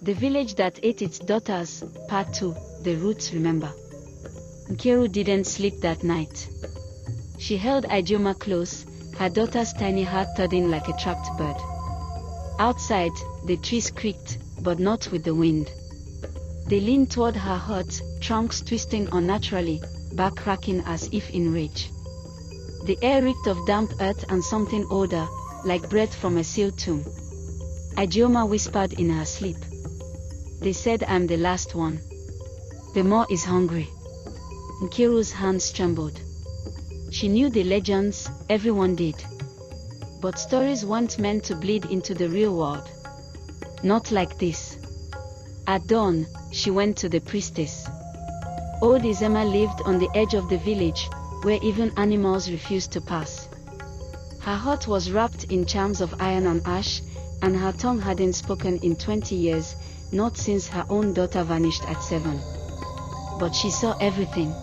The village that ate its daughters, Part 2, the roots remember. Nkiru didn't sleep that night. She held Ijeoma close, her daughter's tiny heart thudding like a trapped bird. Outside, the trees creaked, but not with the wind. They leaned toward her hut, trunks twisting unnaturally, back cracking as if in rage. The air reeked of damp earth and something older, like breath from a sealed tomb. Ijeoma whispered in her sleep. They said I'm the last one. The Mo is hungry. Nkiru's hands trembled. She knew the legends, everyone did. But stories weren't meant to bleed into the real world. Not like this. At dawn, she went to the priestess. Old Izema lived on the edge of the village, where even animals refused to pass. Her heart was wrapped in charms of iron and ash, and her tongue hadn't spoken in 20 years, not since her own daughter vanished at 7. But she saw everything.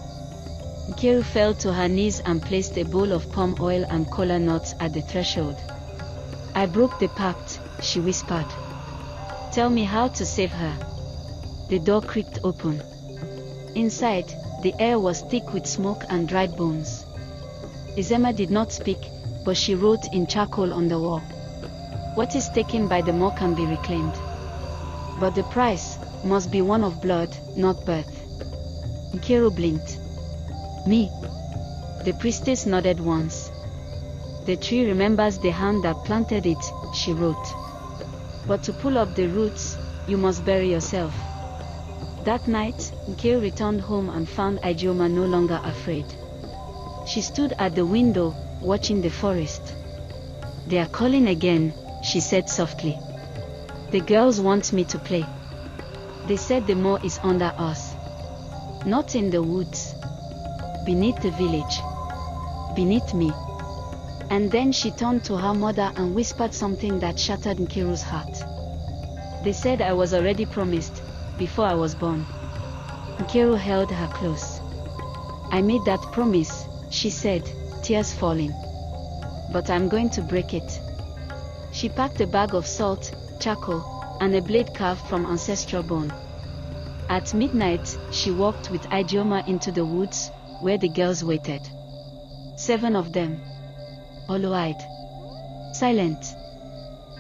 Nkiru fell to her knees and placed a bowl of palm oil and kola nuts at the threshold. I broke the pact, she whispered. Tell me how to save her. The door creaked open. Inside, the air was thick with smoke and dried bones. Izema did not speak, but she wrote in charcoal on the wall. What is taken by the Mo can be reclaimed. But the price must be one of blood, not birth. Nkiru blinked. Me? The priestess nodded once. The tree remembers the hand that planted it, she wrote. But to pull up the roots, you must bury yourself. That night, Nkiru returned home and found Ijeoma no longer afraid. She stood at the window, watching the forest. They are calling again, she said softly. The girls want me to play. They said the Mo is under us. Not in the woods. Beneath the village. Beneath me. And then she turned to her mother and whispered something that shattered Nkiru's heart. They said I was already promised, before I was born. Nkiru held her close. I made that promise, she said, tears falling. But I'm going to break it. She packed a bag of salt, charcoal, and a blade carved from ancestral bone. At midnight, she walked with Ijeoma into the woods, where the girls waited. 7 of them. Hollow-eyed. Silent.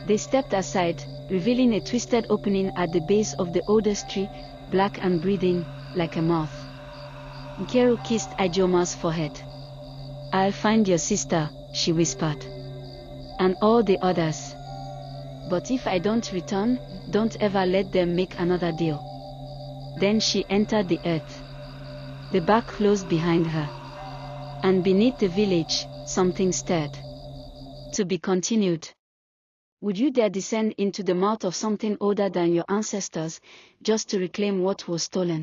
They stepped aside, revealing a twisted opening at the base of the oldest tree, black and breathing, like a mouth. Nkiru kissed Ijeoma's forehead. I'll find your sister, she whispered. And all the others. But if I don't return, don't ever let them make another deal. Then she entered the earth. The back closed behind her. And beneath the village, something stirred. To be continued. Would you dare descend into the mouth of something older than your ancestors, just to reclaim what was stolen?